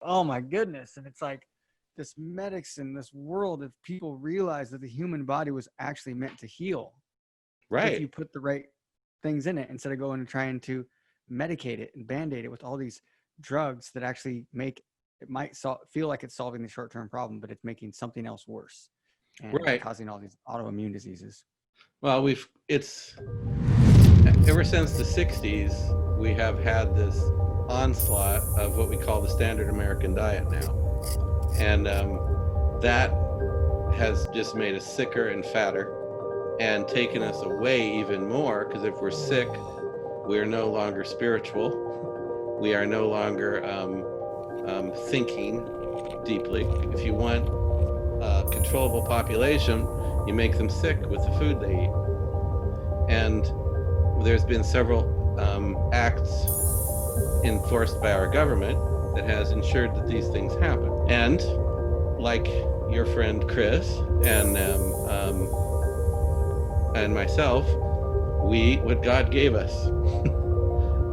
oh my goodness. And it's like this medicine, this world, if people realize that the human body was actually meant to heal, Right. if you put the right things in it, instead of going and trying to medicate it and band-aid it with all these drugs that actually make it might feel like it's solving the short-term problem, but it's making something else worse and Right. causing all these autoimmune diseases. Well, it's ever since the 60s, we have had this onslaught of what we call the standard American diet now. And that has just made us sicker and fatter and taken us away even more, because if we're sick, we are no longer spiritual. We are no longer thinking deeply. If you want a controllable population, you make them sick with the food they eat. And there's been several acts enforced by our government that has ensured that these things happen. And like your friend Chris and myself, we eat what God gave us.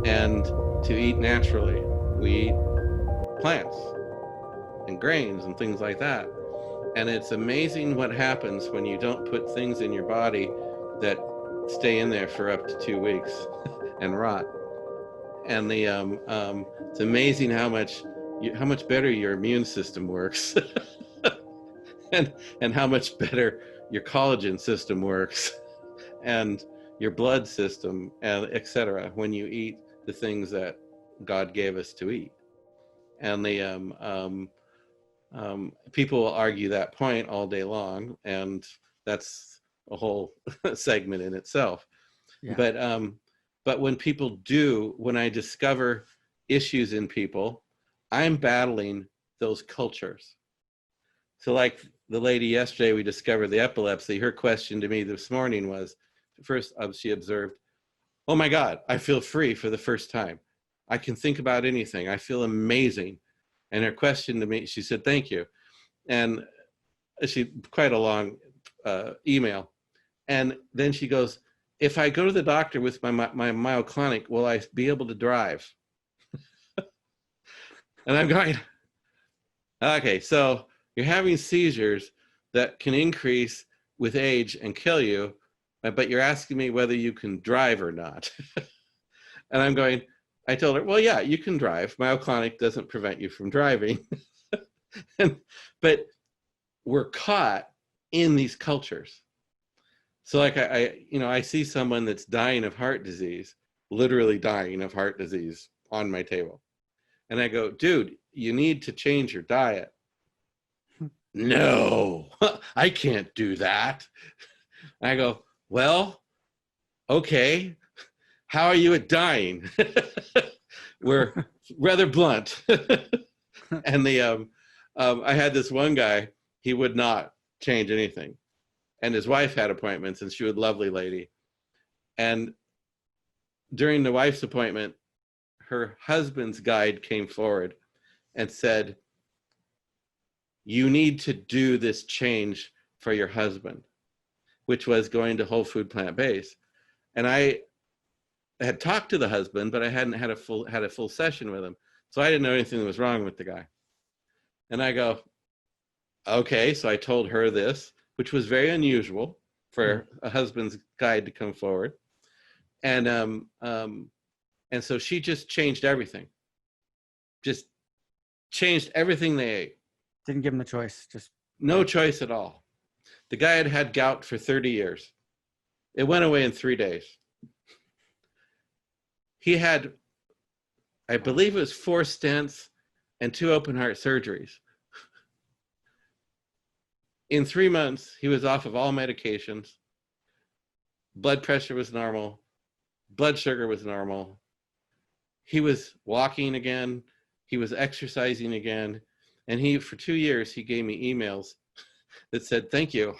And to eat naturally, we eat plants and grains and things like that. And it's amazing what happens when you don't put things in your body that stay in there for up to 2 weeks and rot. And it's amazing how much better your immune system works, and how much better your collagen system works, and your blood system, and etc. when you eat the things that God gave us to eat. And people will argue that point all day long, and that's a whole segment in itself. Yeah. But when I discover issues in people, I'm battling those cultures. So like the lady yesterday, we discovered the epilepsy. Her question to me this morning was, first she observed, oh my God, I feel free for the first time. I can think about anything. I feel amazing. And her question to me, she said, thank you. And she, quite a long email. And then she goes, if I go to the doctor with my myoclonic, will I be able to drive? And I'm going, okay, so you're having seizures that can increase with age and kill you, but you're asking me whether you can drive or not. And I'm going, I told her, well, yeah, you can drive. Myoclonic doesn't prevent you from driving. But we're caught in these cultures. So like I see someone that's dying of heart disease, literally dying of heart disease on my table. And I go, dude, you need to change your diet. No, I can't do that. I go, well, okay, how are you at dying? We're rather blunt. And I had this one guy, he would not change anything. And his wife had appointments, and she was a lovely lady. And during the wife's appointment, her husband's guide came forward and said, you need to do this change for your husband, which was going to whole food plant-based. And I had talked to the husband, but I hadn't had a full session with him. So I didn't know anything that was wrong with the guy. And I go, okay, so I told her this, which was very unusual for a husband's guide to come forward. And so she just changed everything. Just changed everything they ate. Didn't give him the choice. Just no choice at all. The guy had had gout for 30 years. It went away in 3 days. He had, I believe it was 4 stents and 2 open heart surgeries. In 3 months, he was off of all medications. Blood pressure was normal. Blood sugar was normal. He was walking again. He was exercising again. And for 2 years, he gave me emails that said, thank you.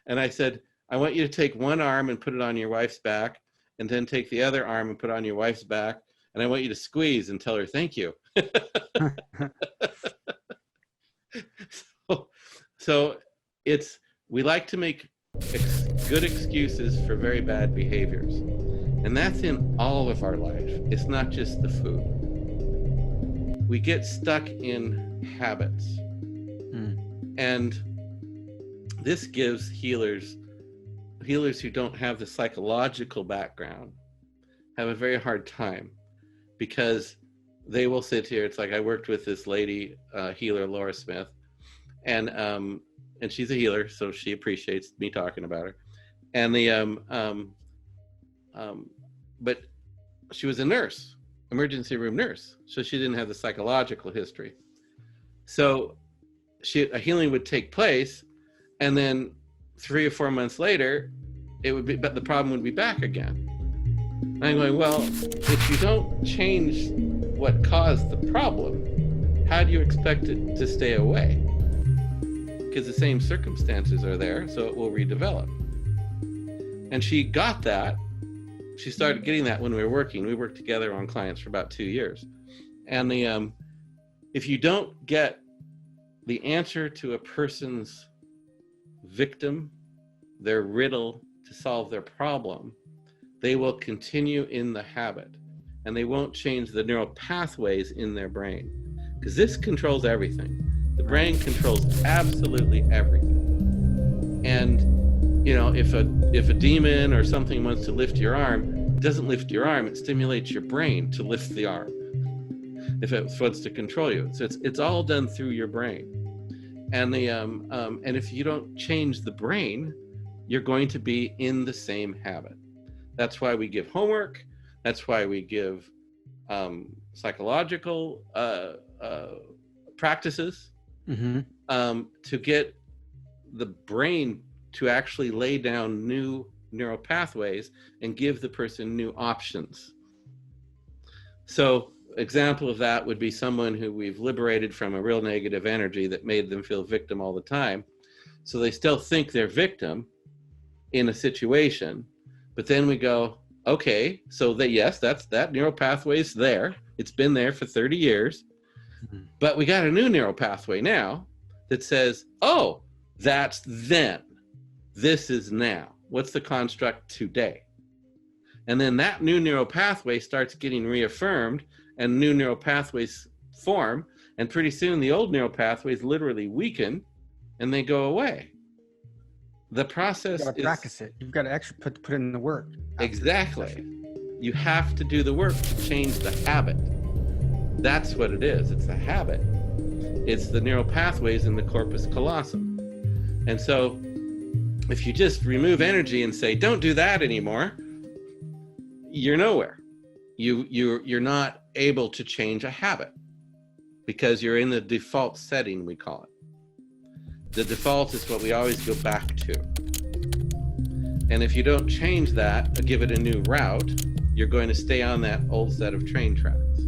And I said, I want you to take one arm and put it on your wife's back, and then take the other arm and put it on your wife's back. And I want you to squeeze and tell her, thank you. So we like to make good excuses for very bad behaviors. And that's in all of our life. It's not just the food. we get stuck in habits. And this gives healers who don't have the psychological background have a very hard time, because they will sit here. It's like, I worked with this lady, healer, Laura Smith, and she's a healer, so she appreciates me talking about her. And but she was a nurse, emergency room nurse, so she didn't have the psychological history. So a healing would take place, and then 3 or 4 months later, but the problem would be back again. And I'm going, well, if you don't change what caused the problem, how do you expect it to stay away? Because the same circumstances are there, so it will redevelop. And she got that. She started getting that when we were working. We worked together on clients for about 2 years. And if you don't get the answer to a person's victim, their riddle to solve their problem, they will continue in the habit, and they won't change the neural pathways in their brain, because this controls everything. The brain controls absolutely everything. And if a demon or something wants to lift your arm, it doesn't lift your arm, it stimulates your brain to lift the arm. If it wants to control you, so it's all done through your brain. And and if you don't change the brain, you're going to be in the same habit. That's why we give homework. That's why we give psychological practices to get the brain to actually lay down new neural pathways and give the person new options. So example of that would be someone who we've liberated from a real negative energy that made them feel victim all the time. So they still think they're victim in a situation, but then we go, okay, so that neural pathway's there. It's been there for 30 years, but we got a new neural pathway now that says, oh, that's then. This is now. What's the construct today? And then that new neural pathway starts getting reaffirmed, and new neural pathways form, and pretty soon the old neural pathways literally weaken and they go away. The process is... You've got to practice it. You've got to actually put in the work. Exactly. You have to do the work to change the habit. That's what it is. It's the habit. It's the neural pathways in the corpus callosum. And so if you just remove energy and say, don't do that anymore, you're nowhere. You're not able to change a habit because you're in the default setting, we call it. The default is what we always go back to. And if you don't change that or give it a new route, you're going to stay on that old set of train tracks.